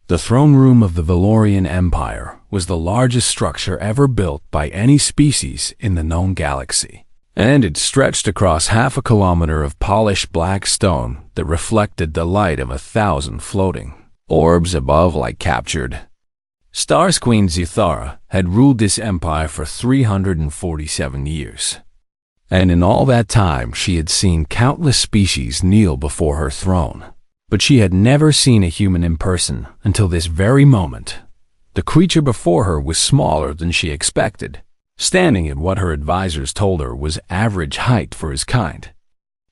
The throne room of the Valorian Empire was the largest structure ever built by any species in the known galaxy, and it stretched across half a kilometer of polished black stone that reflected the light of 1,000 floating orbs above like captured stars. Queen Zithara had ruled this empire for 347 years, and in all that time she had seen countless species kneel before her throne. But she had never seen a human in person until this very moment. The creature before her was smaller than she expected, standing at what her advisors told her was average height for his kind.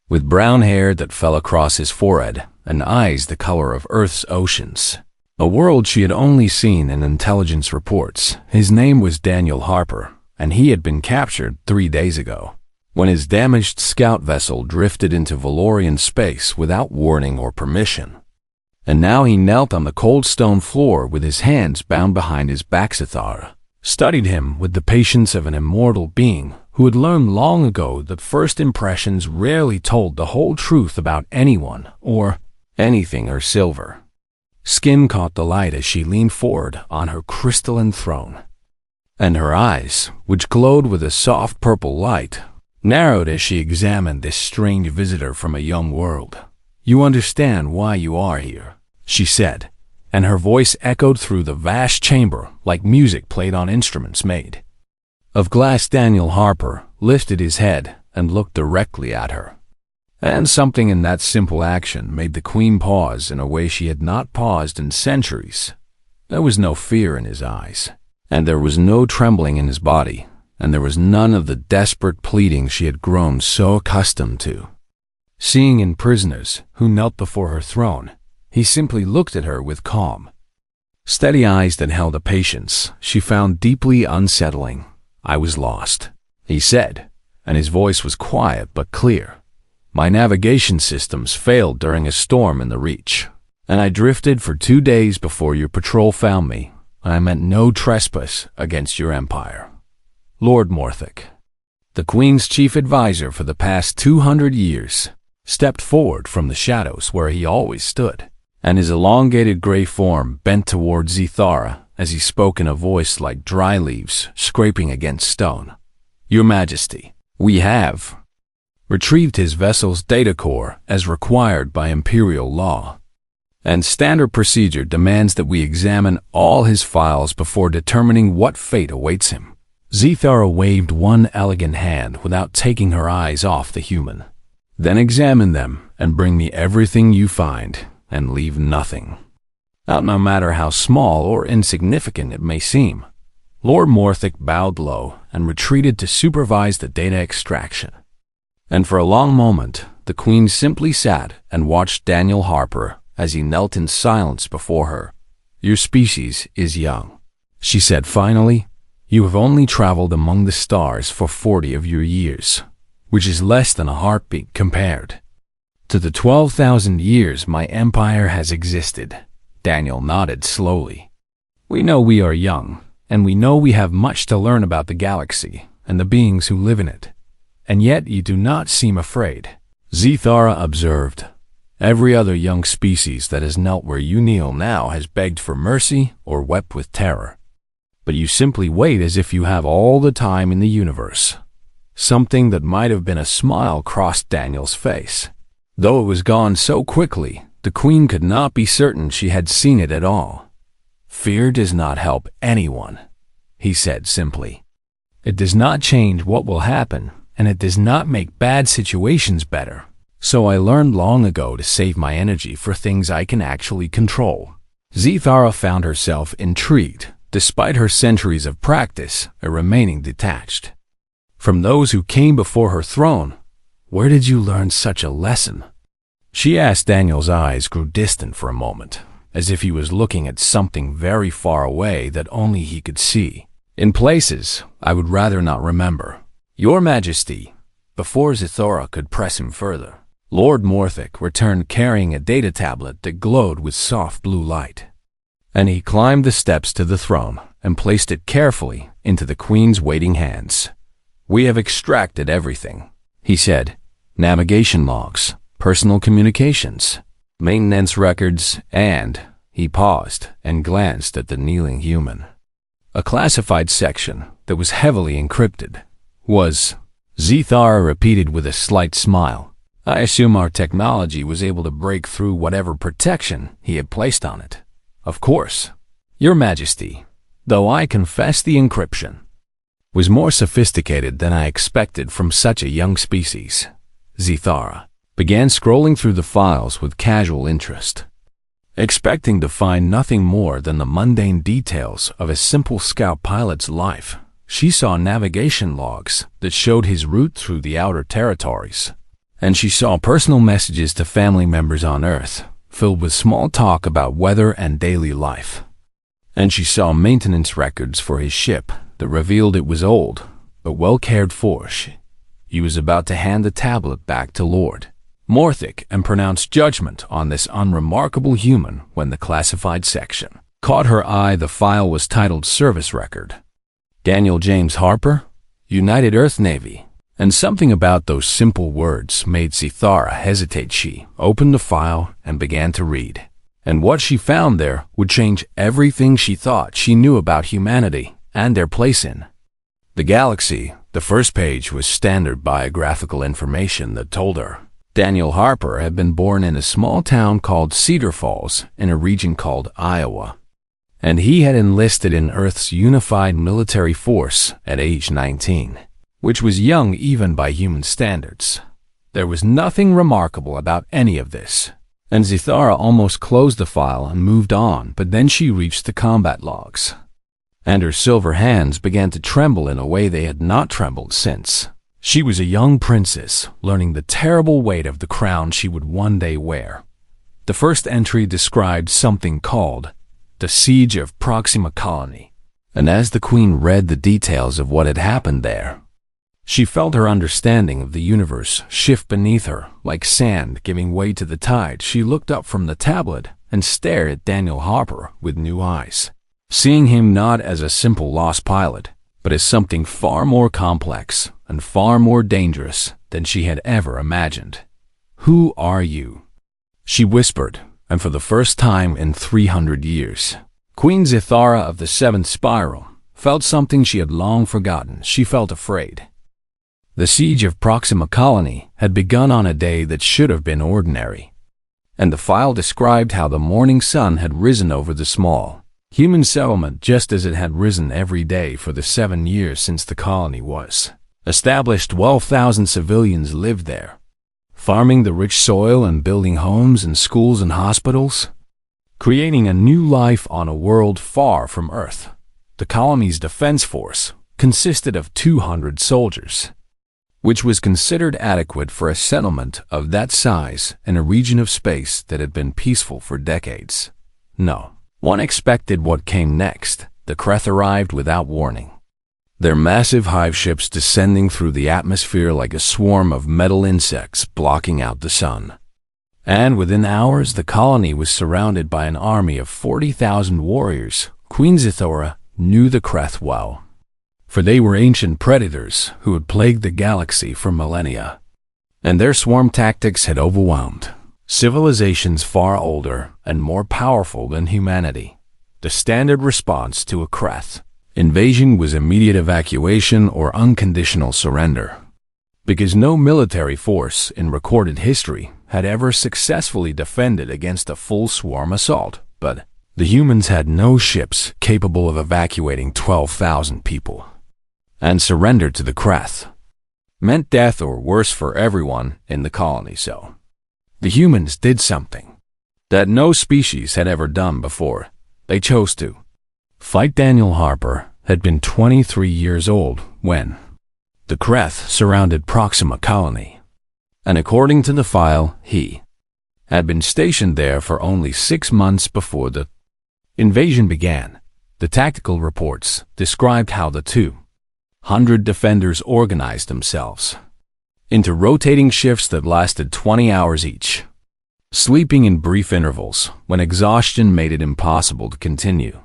With brown hair that fell across his forehead and eyes the color of Earth's oceans, a world she had only seen in intelligence reports, his name was Daniel Harper, and he had been captured 3 days ago, when his damaged scout vessel drifted into Valorian space without warning or permission. And now he knelt on the cold stone floor with his hands bound behind his back. Zithara studied him with the patience of an immortal being who had learned long ago that first impressions rarely told the whole truth about anyone or anything. Her silver skin caught the light as she leaned forward on her crystalline throne, and her eyes, which glowed with a soft purple light, narrowed as she examined this strange visitor from a young world. "You understand why you are here," she said, and her voice echoed through the vast chamber like music played on instruments made of glass. Daniel Harper lifted his head and looked directly at her, and something in that simple action made the queen pause in a way she had not paused in centuries. There was no fear in his eyes, and there was no trembling in his body, and there was none of the desperate pleading she had grown so accustomed to seeing in prisoners who knelt before her throne. He simply looked at her with calm, steady eyes that held a patience she found deeply unsettling. "I was lost," he said, and his voice was quiet but clear. "My navigation systems failed during a storm in the Reach, and I drifted for 2 days before your patrol found me. I meant no trespass against your empire." Lord Morthic, the Queen's chief advisor for the past 200 years, stepped forward from the shadows where he always stood, and his elongated gray form bent toward Zithara as he spoke in a voice like dry leaves scraping against stone. "Your Majesty, we have retrieved his vessel's data core as required by imperial law, and standard procedure demands that we examine all his files before determining what fate awaits him." Zithara waved one elegant hand without taking her eyes off the human. "Then examine them and bring me everything you find, and leave nothing out, no matter how small or insignificant it may seem." Lord Morthic bowed low and retreated to supervise the data extraction. And for a long moment, the Queen simply sat and watched Daniel Harper as he knelt in silence before her. "Your species is young," she said finally. "You have only traveled among the stars for 40 of your years, which is less than a heartbeat compared to the 12,000 years my empire has existed." Daniel nodded slowly. "We know we are young, and we know we have much to learn about the galaxy and the beings who live in it, and yet you do not seem afraid," Zithara observed. "Every other young species that has knelt where you kneel now has begged for mercy or wept with terror. But you simply wait as if you have all the time in the universe." Something that might have been a smile crossed Daniel's face. Though it was gone so quickly, the Queen could not be certain she had seen it at all. "Fear does not help anyone," he said simply. "It does not change what will happen, and it does not make bad situations better. So I learned long ago to save my energy for things I can actually control." Zithara found herself intrigued, despite her centuries of practice, remaining detached from those who came before her throne. "Where did you learn such a lesson?" she asked. Daniel's eyes grew distant for a moment, as if he was looking at something very far away that only he could see. "In places I would rather not remember, Your Majesty." Before Zithara could press him further, Lord Morthic returned carrying a data tablet that glowed with soft blue light, and he climbed the steps to the throne and placed it carefully into the Queen's waiting hands. "We have extracted everything," he said. "Navigation logs, personal communications, maintenance records, and," He paused and glanced at the kneeling human. A classified section that was heavily encrypted was, Zithara repeated with a slight smile. I assume our technology was able to break through whatever protection he had placed on it. Of course, Your Majesty, though I confess the encryption was more sophisticated than I expected from such a young species. Zithara began scrolling through the files with casual interest, expecting to find nothing more than the mundane details of a simple scout pilot's life. She saw navigation logs that showed his route through the outer territories, and she saw personal messages to family members on Earth, filled with small talk about weather and daily life. And she saw maintenance records for his ship that revealed it was old, but well cared for. He was about to hand the tablet back to Lord Morthic and pronounce judgment on this unremarkable human when the classified section caught her eye. The file was titled Service Record. Daniel James Harper, United Earth Navy. And something about those simple words made Zithara hesitate. She opened the file and began to read. And what she found there would change everything she thought she knew about humanity and their place in the galaxy. The first page was standard biographical information that told her Daniel Harper had been born in a small town called Cedar Falls in a region called Iowa, and he had enlisted in Earth's unified military force at age 19, which was young even by human standards. There was nothing remarkable about any of this, and Zithara almost closed the file and moved on, but then she reached the combat logs, and her silver hands began to tremble in a way they had not trembled since she was a young princess, learning the terrible weight of the crown she would one day wear. The first entry described something called the Siege of Proxima Colony, and as the queen read the details of what had happened there, she felt her understanding of the universe shift beneath her like sand giving way to the tide. She looked up from the tablet and stared at Daniel Harper with new eyes, seeing him not as a simple lost pilot, but as something far more complex and far more dangerous than she had ever imagined. "Who are you?" she whispered, and for the first time in 300 years, Queen Zithara of the Seventh Spiral felt something she had long forgotten. She felt afraid. The siege of Proxima Colony had begun on a day that should have been ordinary, and the file described how the morning sun had risen over the small human settlement just as it had risen every day for the 7 years since the colony was established. 12,000 civilians lived there, farming the rich soil and building homes and schools and hospitals, creating a new life on a world far from Earth. The colony's defense force consisted of 200 soldiers, which was considered adequate for a settlement of that size in a region of space that had been peaceful for decades. No one expected what came next. The Kreth arrived without warning, their massive hive ships descending through the atmosphere like a swarm of metal insects blocking out the sun. And within hours, the colony was surrounded by an army of 40,000 warriors. Queen Zithara knew the Kreth well, for they were ancient predators who had plagued the galaxy for millennia, and their swarm tactics had overwhelmed civilizations far older and more powerful than humanity. The standard response to a Kreth invasion was immediate evacuation or unconditional surrender, because no military force in recorded history had ever successfully defended against a full swarm assault. But the humans had no ships capable of evacuating 12,000 people, and surrender to the Kreth meant death or worse for everyone in the colony. So the humans did something that no species had ever done before. They chose to fight. Daniel Harper had been 23 years old when the Kreth surrounded Proxima Colony, and according to the file, he had been stationed there for only 6 months before the invasion began. The tactical reports described how the 200 defenders organized themselves into rotating shifts that lasted 20 hours each, sleeping in brief intervals when exhaustion made it impossible to continue,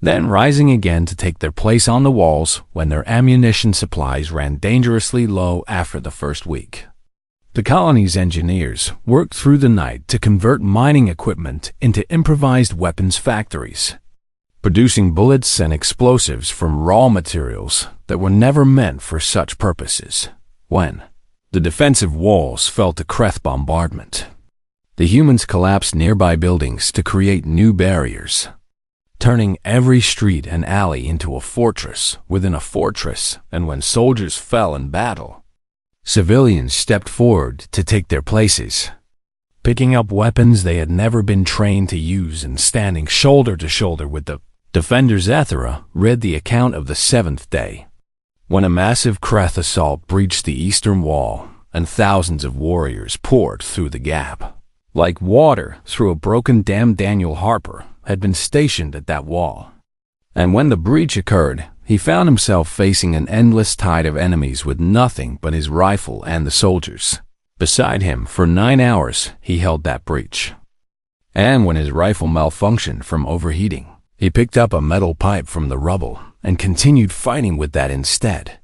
then rising again to take their place on the walls when their ammunition supplies ran dangerously low after the first week. The colony's engineers worked through the night to convert mining equipment into improvised weapons factories, producing bullets and explosives from raw materials that were never meant for such purposes. When the defensive walls fell to Kreth bombardment, the humans collapsed nearby buildings to create new barriers, turning every street and alley into a fortress within a fortress. And when soldiers fell in battle, civilians stepped forward to take their places, picking up weapons they had never been trained to use and standing shoulder to shoulder with the defenders. Ethera read the account of the seventh day, when a massive Kreth assault breached the eastern wall and thousands of warriors poured through the gap. Like water through a broken dam, Daniel Harper had been stationed at that wall. And when the breach occurred, he found himself facing an endless tide of enemies with nothing but his rifle and the soldiers beside him. For 9 hours, he held that breach. And when his rifle malfunctioned from overheating, he picked up a metal pipe from the rubble and continued fighting with that instead,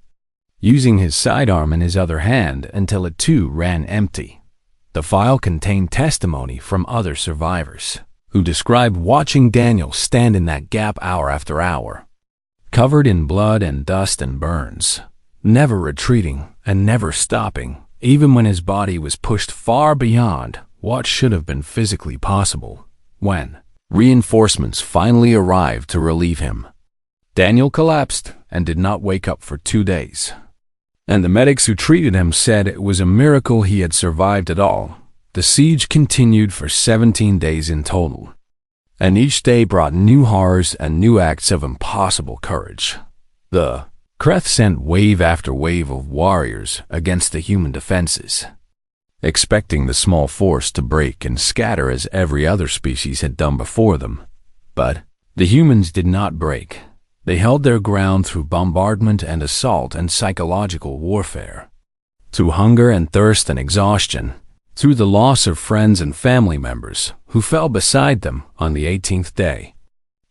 using his sidearm in his other hand until it too ran empty. The file contained testimony from other survivors who described watching Daniel stand in that gap hour after hour, covered in blood and dust and burns, never retreating and never stopping, even when his body was pushed far beyond what should have been physically possible. When reinforcements finally arrived to relieve him, Daniel collapsed and did not wake up for 2 days. And the medics who treated him said it was a miracle he had survived at all. The siege continued for 17 days in total, and each day brought new horrors and new acts of impossible courage. The Kreth sent wave after wave of warriors against the human defenses, expecting the small force to break and scatter as every other species had done before them. But the humans did not break. They held their ground through bombardment and assault and psychological warfare, through hunger and thirst and exhaustion, through the loss of friends and family members who fell beside them. On the 18th day,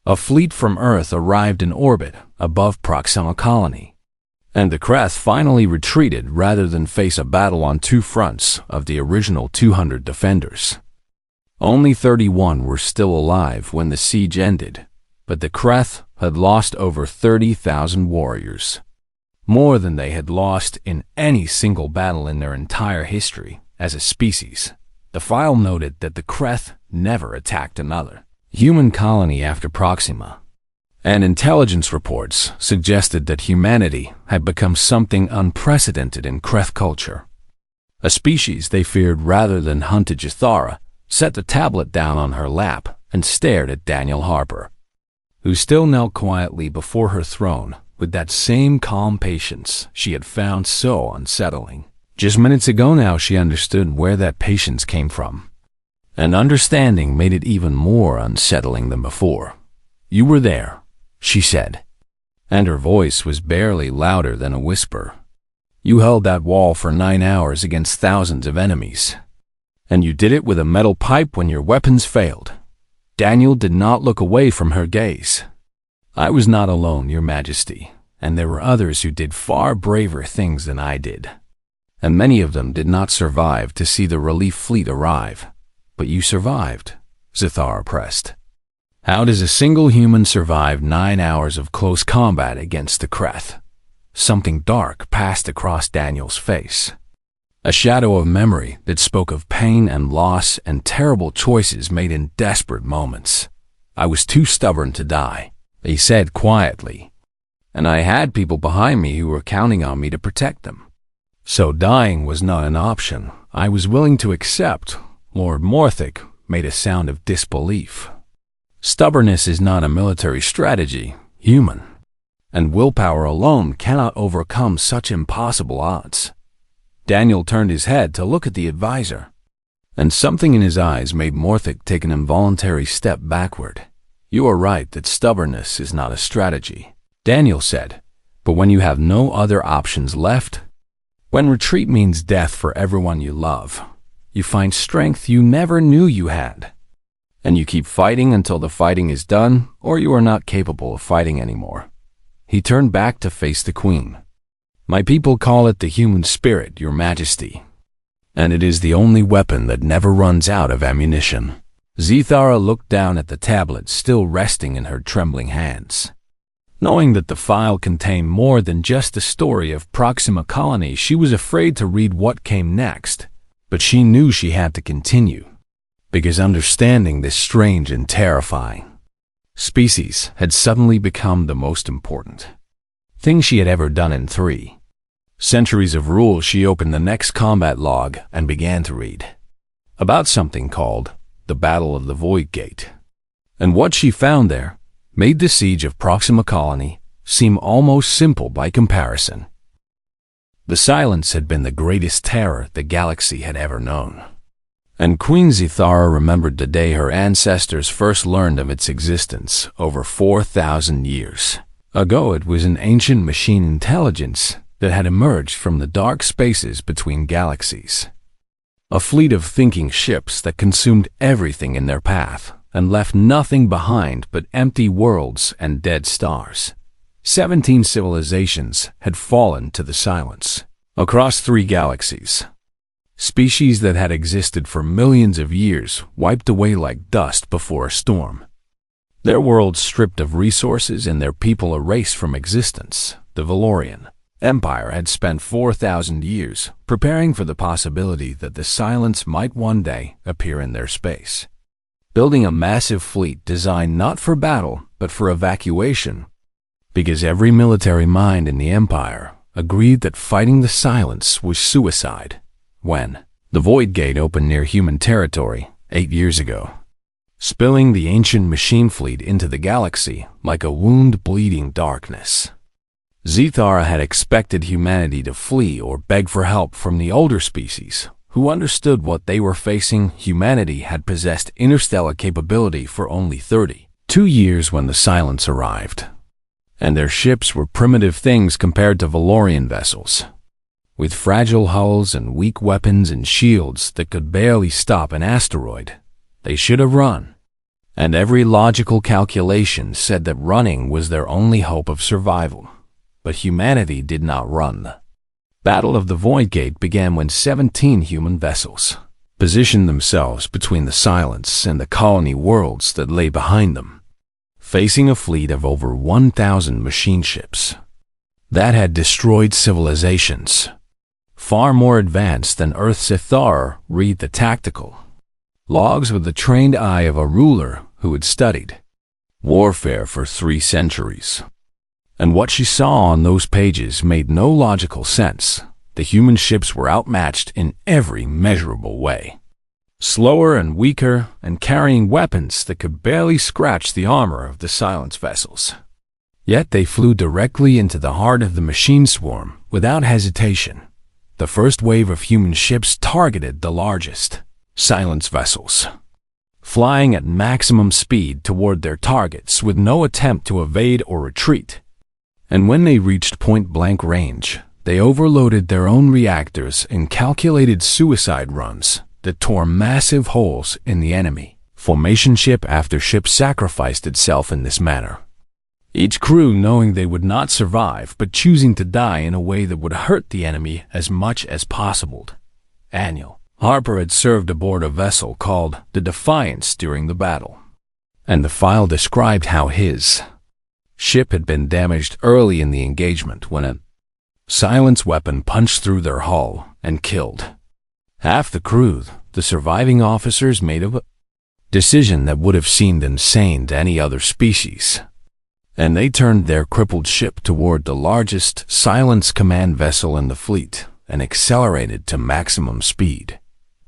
a fleet from Earth arrived in orbit above Proxima Colony, and the Kreth finally retreated rather than face a battle on 2 fronts of the original 200 defenders. Only 31 were still alive when the siege ended, but the Kreth had lost over 30,000 warriors, more than they had lost in any single battle in their entire history as a species. The file noted that the Kreth never attacked another human colony after Proxima, and intelligence reports suggested that humanity had become something unprecedented in Kreth culture. A species they feared rather than hunted. Ethera set the tablet down on her lap and stared at Daniel Harper, who still knelt quietly before her throne with that same calm patience she had found so unsettling. Just minutes ago now she understood where that patience came from, and understanding made it even more unsettling than before. "You were there," she said, and her voice was barely louder than a whisper. "You held that wall for 9 hours against thousands of enemies, and you did it with a metal pipe when your weapons failed." Daniel did not look away from her gaze. "I was not alone, Your Majesty, and there were others who did far braver things than I did, and many of them did not survive to see the relief fleet arrive. But you survived," Ethera pressed. "How does a single human survive 9 hours of close combat against the Kreth?" Something dark passed across Daniel's face, a shadow of memory that spoke of pain and loss and terrible choices made in desperate moments. "I was too stubborn to die," he said quietly, "and I had people behind me who were counting on me to protect them. So dying was not an option. I was willing to accept." Lord Morthic made a sound of disbelief. "Stubbornness is not a military strategy, human, and willpower alone cannot overcome such impossible odds." Daniel turned his head to look at the advisor, and something in his eyes made Morthic take an involuntary step backward. "You are right that stubbornness is not a strategy," Daniel said, "but when you have no other options left, when retreat means death for everyone you love, you find strength you never knew you had, and you keep fighting until the fighting is done or you are not capable of fighting anymore." He turned back to face the Queen. "My people call it the human spirit, Your Majesty. And it is the only weapon that never runs out of ammunition. Zithara looked down at the tablet still resting in her trembling hands. Knowing that the file contained more than just the story of Proxima Colony, she was afraid to read what came next, but she knew she had to continue, because understanding this strange and terrifying species had suddenly become the most important thing she had ever done in 3 centuries of rule. She opened the next combat log and began to read about something called the Battle of the Void Gate. And what she found there made the siege of Proxima Colony seem almost simple by comparison. The silence had been the greatest terror the galaxy had ever known. And Queen Zithara remembered the day her ancestors first learned of its existence over 4,000 years ago. It was an ancient machine intelligence that had emerged from the dark spaces between galaxies. A fleet of thinking ships that consumed everything in their path and left nothing behind but empty worlds and dead stars. 17 civilizations had fallen to the silence across 3 galaxies. Species that had existed for millions of years wiped away like dust before a storm. Their worlds stripped of resources and their people erased from existence. The Valorian Empire had spent 4,000 years preparing for the possibility that the silence might one day appear in their space, building a massive fleet designed not for battle but for evacuation, because every military mind in the Empire agreed that fighting the silence was suicide. When the Void Gate opened near human territory 8 years ago, spilling the ancient machine fleet into the galaxy like a wound bleeding darkness. Zithara had expected humanity to flee or beg for help from the older species, who understood what they were facing. Humanity had possessed interstellar capability for only 32 years when the silence arrived, and their ships were primitive things compared to Valorian vessels, with fragile hulls and weak weapons and shields that could barely stop an asteroid. They should have run, and every logical calculation said that running was their only hope of survival. But humanity did not run. The Battle of the Void Gate began when 17 human vessels positioned themselves between the silence and the colony worlds that lay behind them, facing a fleet of over 1,000 machine ships that had destroyed civilizations far more advanced than Earth's. Zithara read the tactical logs with the trained eye of a ruler who had studied warfare for 3 centuries. And what she saw on those pages made no logical sense. The human ships were outmatched in every measurable way, slower and weaker, and carrying weapons that could barely scratch the armor of the silence vessels. Yet they flew directly into the heart of the machine swarm without hesitation. The first wave of human ships targeted the largest silence vessels, flying at maximum speed toward their targets with no attempt to evade or retreat. And when they reached point-blank range, they overloaded their own reactors in calculated suicide runs that tore massive holes in the enemy formation. Ship after ship sacrificed itself in this manner, each crew knowing they would not survive but choosing to die in a way that would hurt the enemy as much as possible. Daniel Harper had served aboard a vessel called the Defiance during the battle, and the file described how his ship had been damaged early in the engagement when a silence weapon punched through their hull and killed half the crew. The surviving officers made a decision that would have seemed insane to any other species, and they turned their crippled ship toward the largest silence command vessel in the fleet and accelerated to maximum speed.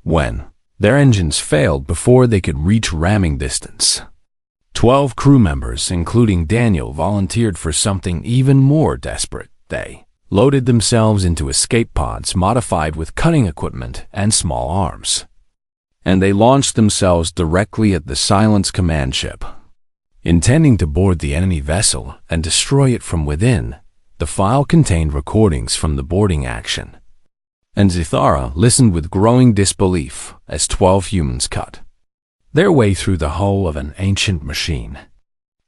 When their engines failed before they could reach ramming distance, 12 crew members, including Daniel, volunteered for something even more desperate. They loaded themselves into escape pods modified with cutting equipment and small arms, and they launched themselves directly at the silence command ship, intending to board the enemy vessel and destroy it from within. The file contained recordings from the boarding action, and Zithara listened with growing disbelief as 12 humans cut their way through the hull of an ancient machine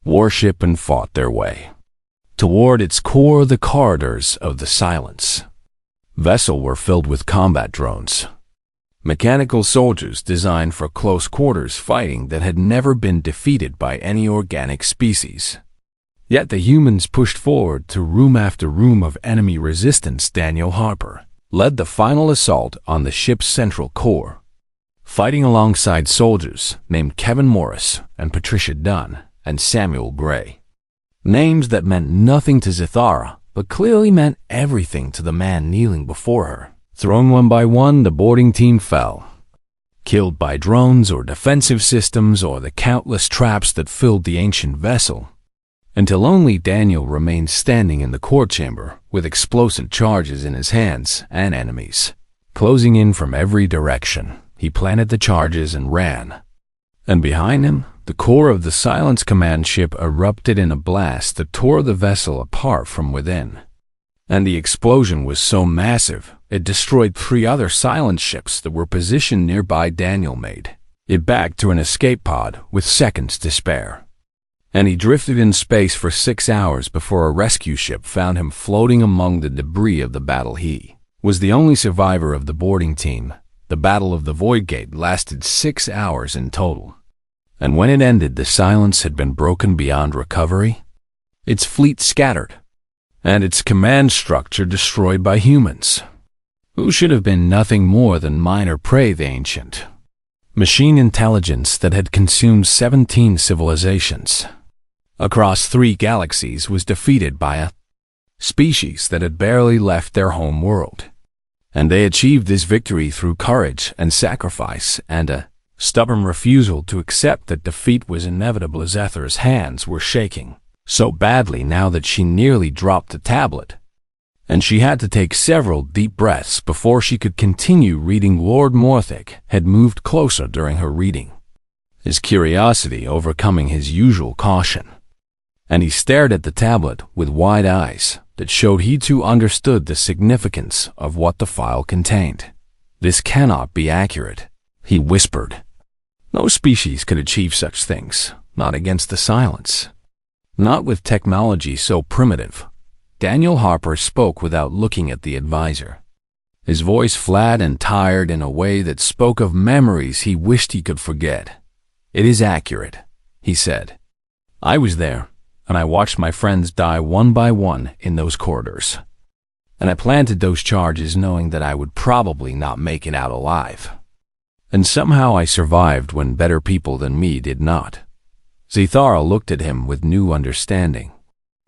warship and fought their way toward its core. The corridors of the silence vessel were filled with combat drones, mechanical soldiers designed for close quarters fighting that had never been defeated by any organic species. Yet the humans pushed forward to room after room of enemy resistance. Daniel Harper led the final assault on the ship's central core, fighting alongside soldiers named Kevin Morris and Patricia Dunn and Samuel Gray. Names that meant nothing to Zithara, but clearly meant everything to the man kneeling before her. Thrown one by one, the boarding team fell, killed by drones or defensive systems or the countless traps that filled the ancient vessel, until only Daniel remained standing in the core chamber with explosive charges in his hands and enemies closing in from every direction. He planted the charges and ran. And behind him, the core of the Silence Command ship erupted in a blast that tore the vessel apart from within. And the explosion was so massive, it destroyed 3 other Silence ships that were positioned nearby. Daniel made it back to an escape pod with seconds to spare. And he drifted in space for 6 hours before a rescue ship found him floating among the debris of the battle. He was the only survivor of the boarding team. The Battle of the Void Gate lasted 6 hours in total. And when it ended, the Silence had been broken beyond recovery, its fleet scattered, and its command structure destroyed by humans, who should have been nothing more than minor prey. The ancient machine intelligence that had consumed 17 civilizations across 3 galaxies was defeated by a species that had barely left their home world. And they achieved this victory through courage and sacrifice and a stubborn refusal to accept that defeat was inevitable. Zethara's hands were shaking so badly now that she nearly dropped the tablet, and she had to take several deep breaths before she could continue reading. Lord Morthic had moved closer during her reading, his curiosity overcoming his usual caution, and he stared at the tablet with wide eyes that showed he too understood the significance of what the file contained. "This cannot be accurate," he whispered. "No species could achieve such things, not against the Silence. Not with technology so primitive." Daniel Harper spoke without looking at the advisor, his voice flat and tired in a way that spoke of memories he wished he could forget. "It is accurate," he said. "I was there, and I watched my friends die one by one in those corridors. And I planted those charges knowing that I would probably not make it out alive. And somehow I survived when better people than me did not." Zithara looked at him with new understanding,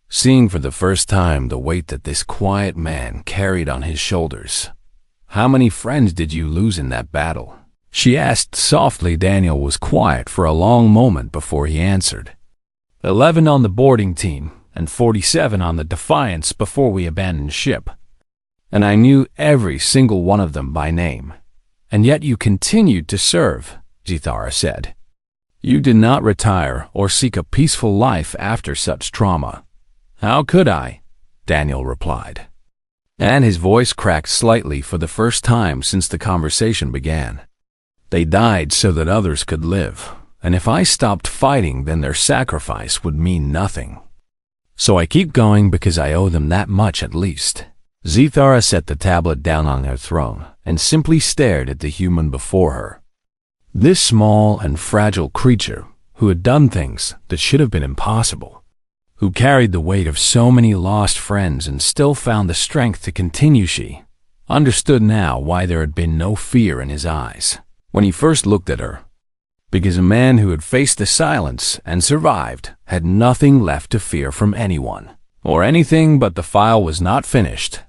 seeing for the first time the weight that this quiet man carried on his shoulders. "How many friends did you lose in that battle?" she asked softly. Daniel was quiet for a long moment before he answered. 11 on the boarding team and 47 on the Defiance before we abandoned ship. And I knew every single one of them by name. And yet you continued to serve," Zithara said. "You did not retire or seek a peaceful life after such trauma." "How could I?" Daniel replied. And his voice cracked slightly for the first time since the conversation began. "They died so that others could live. And if I stopped fighting, then their sacrifice would mean nothing. So I keep going because I owe them that much at least." Zithara set the tablet down on her throne and simply stared at the human before her. This small and fragile creature who had done things that should have been impossible, who carried the weight of so many lost friends and still found the strength to continue. She understood now why there had been no fear in his eyes when he first looked at her. Because a man who had faced the Silence and survived had nothing left to fear from anyone or anything. But the file was not finished,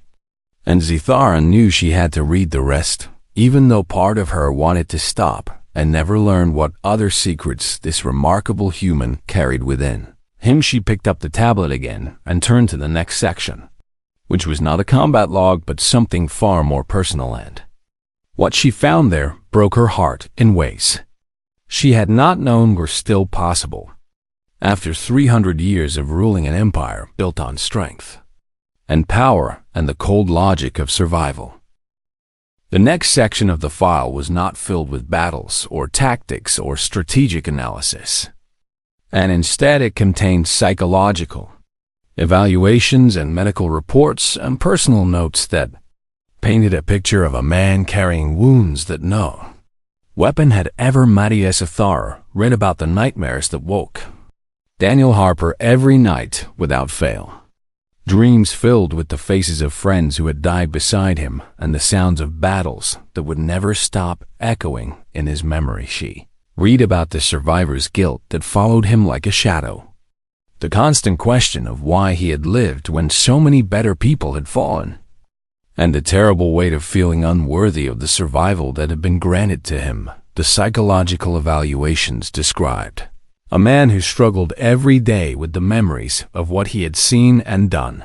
and Zithara knew she had to read the rest, even though part of her wanted to stop and never learn what other secrets this remarkable human carried within him. She picked up the tablet again and turned to the next section, which was not a combat log but something far more personal, and what she found there broke her heart in ways she had not known were still possible after 300 years of ruling an empire built on strength and power and the cold logic of survival. The next section of the file was not filled with battles or tactics or strategic analysis, and instead it contained psychological evaluations and medical reports and personal notes that painted a picture of a man carrying wounds that no weapon had ever Zithara read about the nightmares that woke Daniel Harper every night without fail. Dreams filled with the faces of friends who had died beside him and the sounds of battles that would never stop echoing in his memory. She read about the survivor's guilt that followed him like a shadow. The constant question of why he had lived when so many better people had fallen. And the terrible weight of feeling unworthy of the survival that had been granted to him, the psychological evaluations described. A man who struggled every day with the memories of what he had seen and done,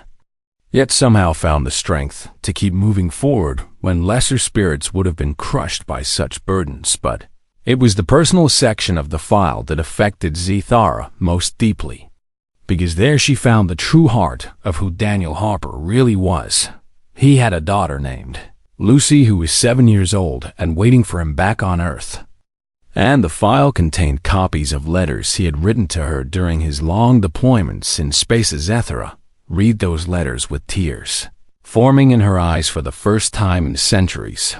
yet somehow found the strength to keep moving forward when lesser spirits would have been crushed by such burdens. But it was the personal section of the file that affected Zithara most deeply, because there she found the true heart of who Daniel Harper really was. He had a daughter named Lucy who was 7 years old and waiting for him back on Earth. And the file contained copies of letters he had written to her during his long deployments in Space Orcs. Read those letters with tears forming in her eyes for the first time in centuries,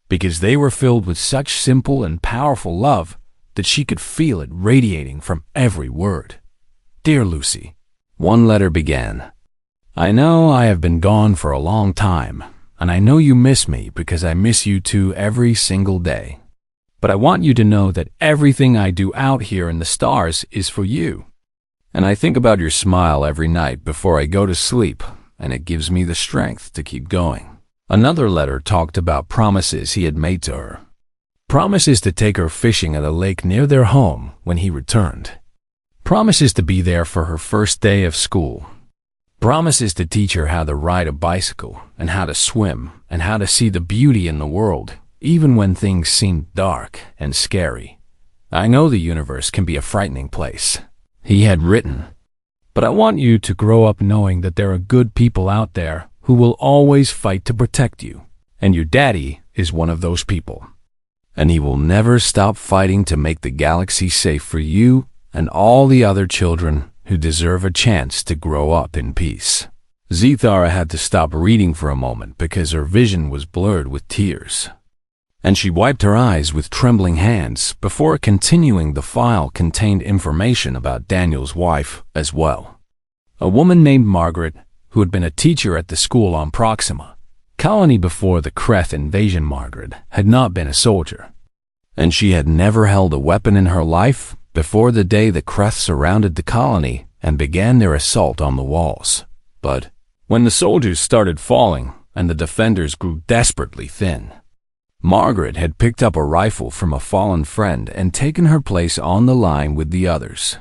because they were filled with such simple and powerful love that she could feel it radiating from every word. Dear Lucy, one letter began, I know I have been gone for a long time, and I know you miss me because I miss you too every single day. But I want you to know that everything I do out here in the stars is for you. And I think about your smile every night before I go to sleep, and it gives me the strength to keep going. Another letter talked about promises he had made to her. Promises to take her fishing at a lake near their home when he returned. Promises to be there for her first day of school. Promises to teach her how to ride a bicycle and how to swim and how to see the beauty in the world, even when things seem dark and scary. I know the universe can be a frightening place, he had written, but I want you to grow up knowing that there are good people out there who will always fight to protect you, and your daddy is one of those people. And he will never stop fighting to make the galaxy safe for you and all the other children who deserve a chance to grow up in peace. Zithara had to stop reading for a moment because her vision was blurred with tears, and she wiped her eyes with trembling hands before continuing. The file contained information about Daniel's wife as well. A woman named Margaret, who had been a teacher at the school on Proxima Colony before the Kreth invasion. Margaret had not been a soldier, and she had never held a weapon in her life before the day the Kreth surrounded the colony and began their assault on the walls. But when the soldiers started falling and the defenders grew desperately thin, Margaret had picked up a rifle from a fallen friend and taken her place on the line with the others.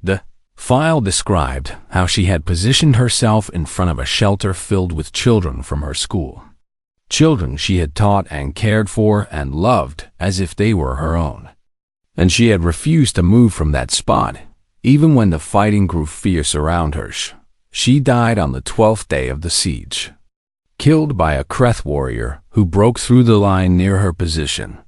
The file described how she had positioned herself in front of a shelter filled with children from her school. Children she had taught and cared for and loved as if they were her own. And she had refused to move from that spot, even when the fighting grew fierce around her. She died on the 12th day of the siege, killed by a Kreth warrior who broke through the line near her position.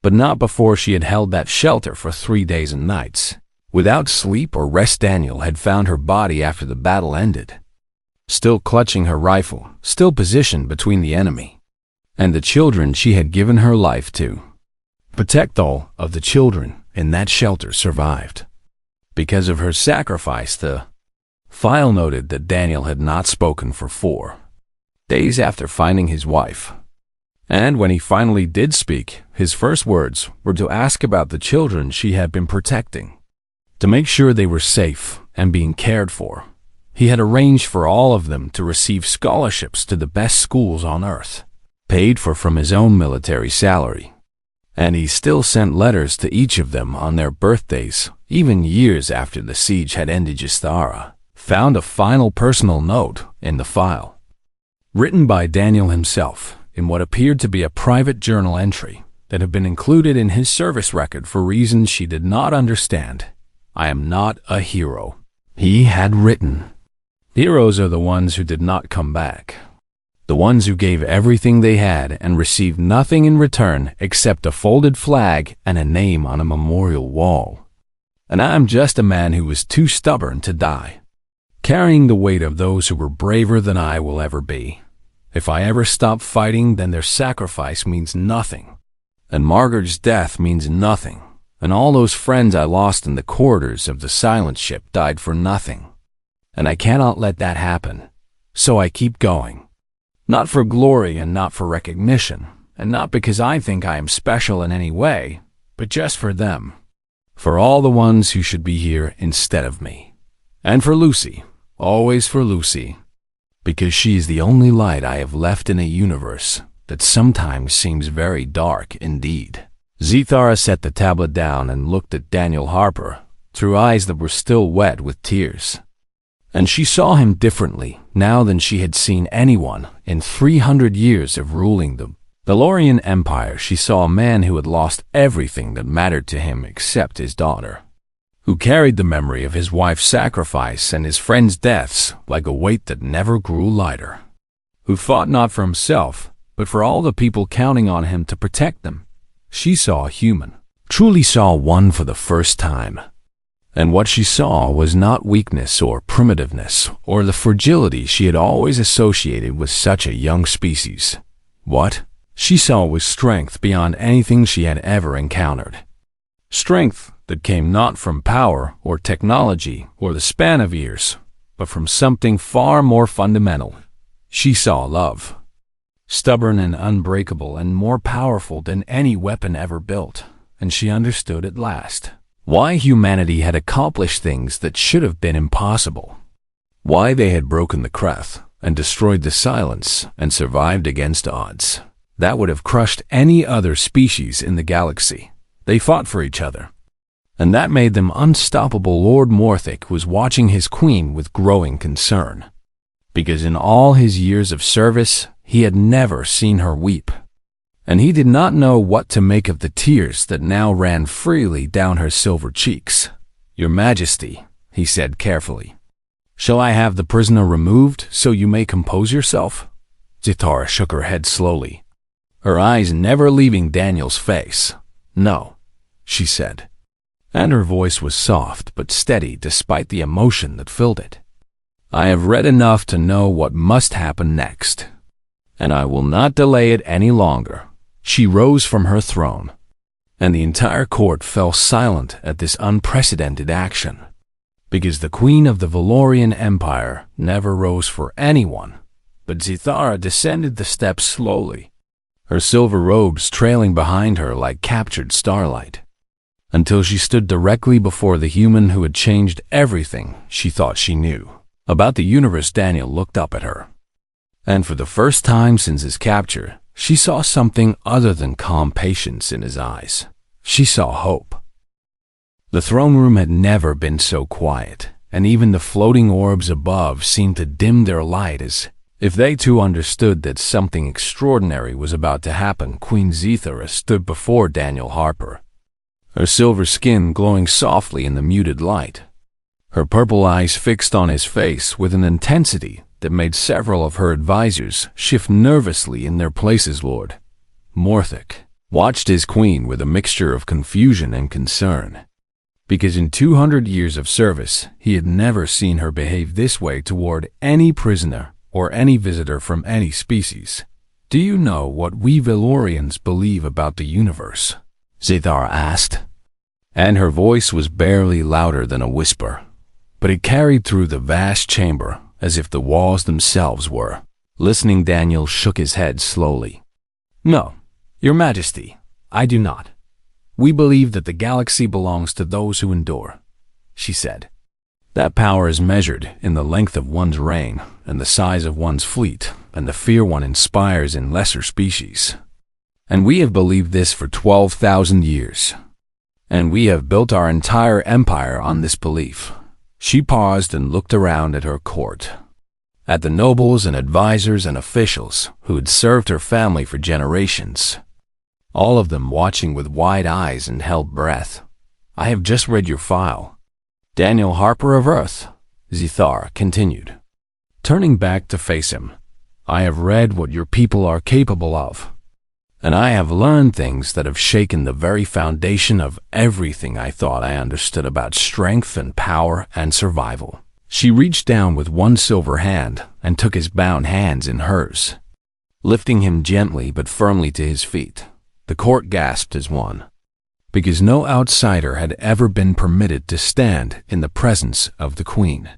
But not before she had held that shelter for 3 days and nights. Without sleep or rest, Daniel had found her body after the battle ended, still clutching her rifle, still positioned between the enemy and the children she had given her life to protect. All of the children in that shelter survived. Because of her sacrifice, the file noted that Daniel had not spoken for 4 days after finding his wife. And when he finally did speak, his first words were to ask about the children she had been protecting, to make sure they were safe and being cared for. He had arranged for all of them to receive scholarships to the best schools on Earth, paid for from his own military salary. And he still sent letters to each of them on their birthdays, even years after the siege had ended. Zithara found a final personal note in the file, written by Daniel himself in what appeared to be a private journal entry that had been included in his service record for reasons she did not understand. I am not a hero, he had written. Heroes are the ones who did not come back, the ones who gave everything they had and received nothing in return except a folded flag and a name on a memorial wall. And I am just a man who was too stubborn to die, carrying the weight of those who were braver than I will ever be. If I ever stop fighting, then their sacrifice means nothing. And Margaret's death means nothing. And all those friends I lost in the corridors of the silent ship died for nothing. And I cannot let that happen. So I keep going. Not for glory and not for recognition, and not because I think I am special in any way, but just for them. For all the ones who should be here instead of me. And for Lucy, always for Lucy, because she is the only light I have left in a universe that sometimes seems very dark indeed. Zithara set the tablet down and looked at Daniel Harper through eyes that were still wet with tears. And she saw him differently now than she had seen anyone in 300 years of ruling the Valorian Empire. She saw a man who had lost everything that mattered to him except his daughter, who carried the memory of his wife's sacrifice and his friends' deaths like a weight that never grew lighter, who fought not for himself, but for all the people counting on him to protect them. She saw a human, truly saw one for the first time. And what she saw was not weakness or primitiveness or the fragility she had always associated with such a young species. What she saw was strength beyond anything she had ever encountered. Strength that came not from power or technology or the span of years, but from something far more fundamental. She saw love. Stubborn and unbreakable and more powerful than any weapon ever built, and she understood at last why humanity had accomplished things that should have been impossible, why they had broken the Kreth and destroyed the silence and survived against odds that would have crushed any other species in the galaxy. They fought for each other, and that made them unstoppable. Lord Morthic was watching his queen with growing concern, because in all his years of service, he had never seen her weep, and he did not know what to make of the tears that now ran freely down her silver cheeks. "Your Majesty," he said carefully, "shall I have the prisoner removed so you may compose yourself?" Zithara shook her head slowly, her eyes never leaving Daniel's face. "No," she said, and her voice was soft but steady despite the emotion that filled it. "I have read enough to know what must happen next, and I will not delay it any longer." She rose from her throne, and the entire court fell silent at this unprecedented action, because the Queen of the Valorian Empire never rose for anyone, but Zithara descended the steps slowly, her silver robes trailing behind her like captured starlight, until she stood directly before the human who had changed everything she thought she knew about the universe. Daniel looked up at her, and for the first time since his capture, she saw something other than calm patience in his eyes. She saw hope. The throne room had never been so quiet, and even the floating orbs above seemed to dim their light as if they too understood that something extraordinary was about to happen. Queen Zithara stood before Daniel Harper, her silver skin glowing softly in the muted light, her purple eyes fixed on his face with an intensity that made several of her advisors shift nervously in their places. Lord Morthic watched his queen with a mixture of confusion and concern, because in 200 years of service he had never seen her behave this way toward any prisoner or any visitor from any species. "Do you know what we Valorians believe about the universe?" Zithara asked, and her voice was barely louder than a whisper, but it carried through the vast chamber as if the walls themselves were listening. Daniel shook his head slowly. "No, Your Majesty, I do not. We believe that the galaxy belongs to those who endure," she said. "That power is measured in the length of one's reign and the size of one's fleet and the fear one inspires in lesser species. And we have believed this for 12,000 years. And we have built our entire empire on this belief." She paused and looked around at her court, at the nobles and advisors and officials who had served her family for generations, all of them watching with wide eyes and held breath. "I have just read your file, Daniel Harper of Earth," Zithara continued, turning back to face him. "I have read what your people are capable of, and I have learned things that have shaken the very foundation of everything I thought I understood about strength and power and survival." She reached down with one silver hand and took his bound hands in hers. lifting him gently but firmly to his feet. The court gasped as one, because no outsider had ever been permitted to stand in the presence of the queen.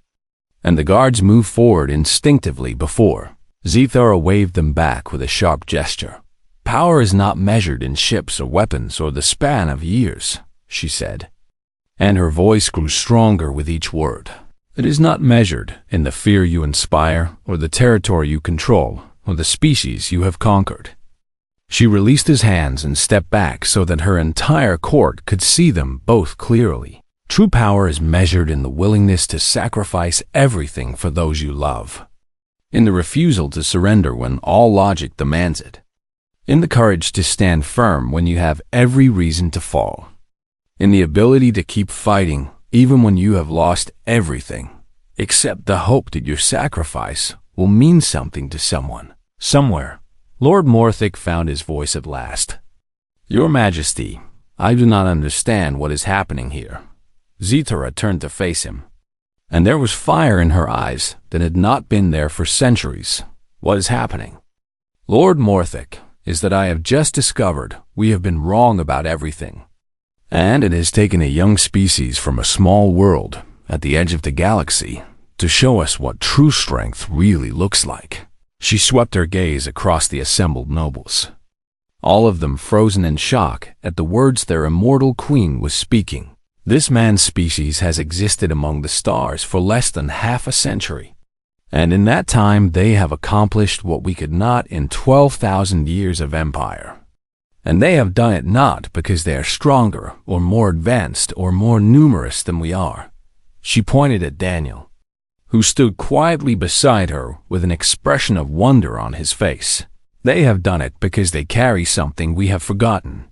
And the guards moved forward instinctively before. Zithara waved them back with a sharp gesture. "Power is not measured in ships or weapons or the span of years," she said, and her voice grew stronger with each word. "It is not measured in the fear you inspire or the territory you control or the species you have conquered." She released his hands and stepped back so that her entire court could see them both clearly. True power is measured in the willingness to sacrifice everything for those you love, in the refusal to surrender when all logic demands it, in the courage to stand firm when you have every reason to fall, in the ability to keep fighting even when you have lost everything, except the hope that your sacrifice will mean something to someone, somewhere. Lord Morthic found his voice at last. "Your Majesty, I do not understand what is happening here." Zithara turned to face him, and there was fire in her eyes that had not been there for centuries. "What is happening, Lord Morthic, is that I have just discovered we have been wrong about everything, and it has taken a young species from a small world at the edge of the galaxy to show us what true strength really looks like." She swept her gaze across the assembled nobles, all of them frozen in shock at the words their immortal queen was speaking. "This man's species has existed among the stars for less than half a century, and in that time they have accomplished what we could not in 12,000 years of empire. And they have done it not because they are stronger or more advanced or more numerous than we are." She pointed at Daniel, who stood quietly beside her with an expression of wonder on his face. "They have done it because they carry something we have forgotten,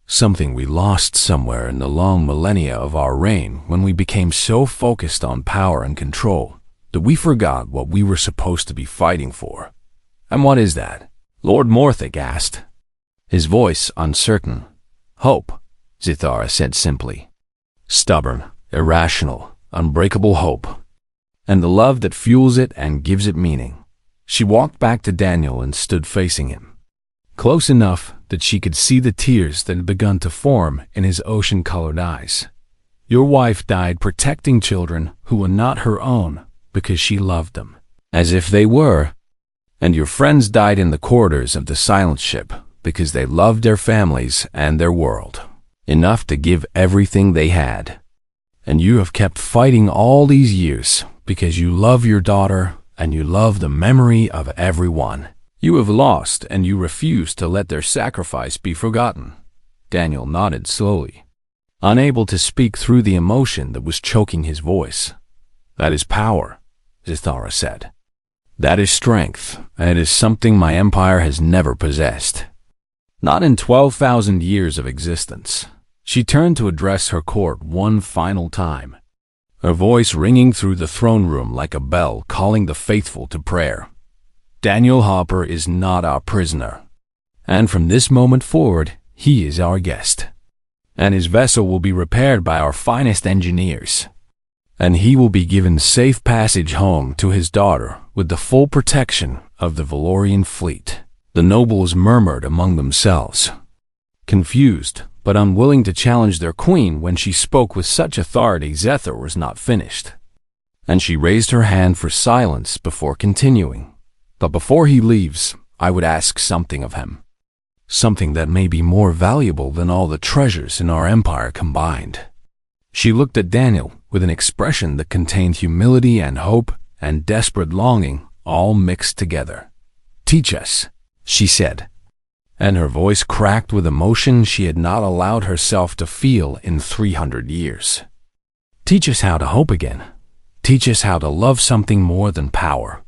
something we lost somewhere in the long millennia of our reign when we became so focused on power and control that we forgot what we were supposed to be fighting for." "And what is that?" Lord Morthic asked, his voice uncertain. "Hope," Zithara said simply. "Stubborn, irrational, unbreakable hope, and the love that fuels it and gives it meaning." She walked back to Daniel and stood facing him, close enough that she could see the tears that had begun to form in his ocean-colored eyes. "Your wife died protecting children who were not her own because she loved them, as if they were, and your friends died in the corridors of the silent ship because they loved their families and their world, enough to give everything they had. And you have kept fighting all these years because you love your daughter and you love the memory of everyone. You have lost and you refuse to let their sacrifice be forgotten." Daniel nodded slowly, unable to speak through the emotion that was choking his voice. "That is power," Zithara said. "That is strength, and it is something my empire has never possessed. Not in 12,000 years of existence." She turned to address her court one final time, her voice ringing through the throne room like a bell calling the faithful to prayer. "Daniel Hopper is not our prisoner, and from this moment forward, he is our guest, and his vessel will be repaired by our finest engineers, and he will be given safe passage home to his daughter with the full protection of the Valorian fleet." The nobles murmured among themselves, confused but unwilling to challenge their queen when she spoke with such authority. Zethar was not finished, and she raised her hand for silence before continuing. "But before he leaves, I would ask something of him, something that may be more valuable than all the treasures in our empire combined." She looked at Daniel with an expression that contained humility and hope and desperate longing all mixed together. "Teach us," she said, and her voice cracked with emotion she had not allowed herself to feel in 300 years. "Teach us how to hope again. Teach us how to love something more than power.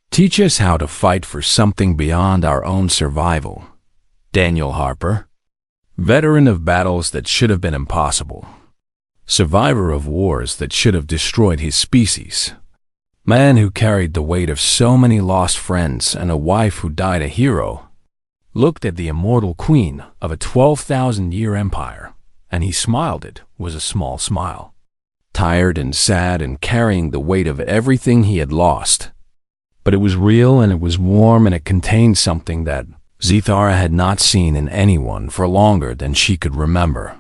Teach us how to fight for something beyond our own survival." Daniel Harper, veteran of battles that should have been impossible, survivor of wars that should have destroyed his species, man who carried the weight of so many lost friends and a wife who died a hero, looked at the immortal queen of a 12,000-year empire, and he smiled. It was a small smile. Tired and sad and carrying the weight of everything he had lost, But it was real, and it was warm, and it contained something that Zithara had not seen in anyone for longer than she could remember.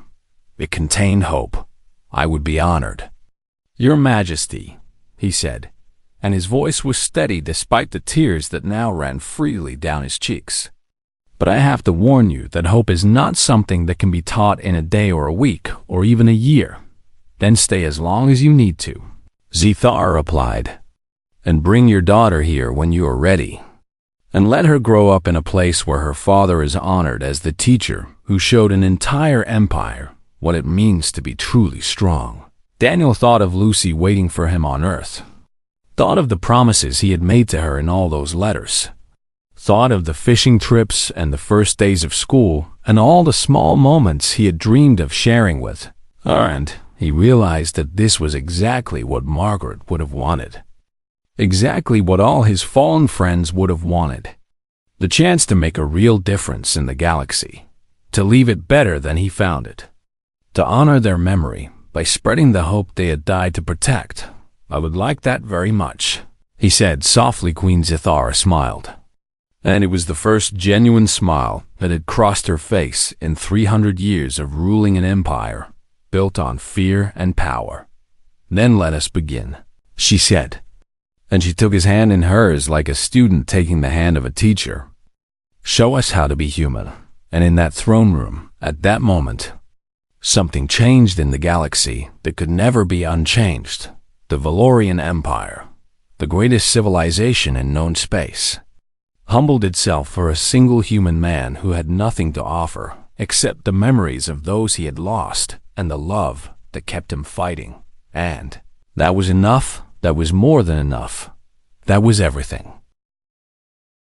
It contained hope. I would be honored. "Your Majesty," he said, and his voice was steady despite the tears that now ran freely down his cheeks. "But I have to warn you that hope is not something that can be taught in a day or a week or even a year. Then stay as long as you need to," Zithara replied, "and bring your daughter here when you are ready. And let her grow up in a place where her father is honored as the teacher who showed an entire empire what it means to be truly strong." Daniel thought of Lucy waiting for him on Earth, thought of the promises he had made to her in all those letters, thought of the fishing trips and the first days of school and all the small moments he had dreamed of sharing with her, and he realized that this was exactly what Margaret would have wanted. Exactly what all his fallen friends would have wanted. The chance to make a real difference in the galaxy, to leave it better than he found it, to honor their memory by spreading the hope they had died to protect. "I would like that very much," he said softly. Queen Zithara smiled, and it was the first genuine smile that had crossed her face in 300 years of ruling an empire built on fear and power. "Then let us begin," she said, and she took his hand in hers like a student taking the hand of a teacher. "Show us how to be human." And in that throne room, at that moment, something changed in the galaxy that could never be unchanged. The Valorian Empire, the greatest civilization in known space, humbled itself for a single human man who had nothing to offer except the memories of those he had lost and the love that kept him fighting. And that was enough. That was more than enough. That was everything.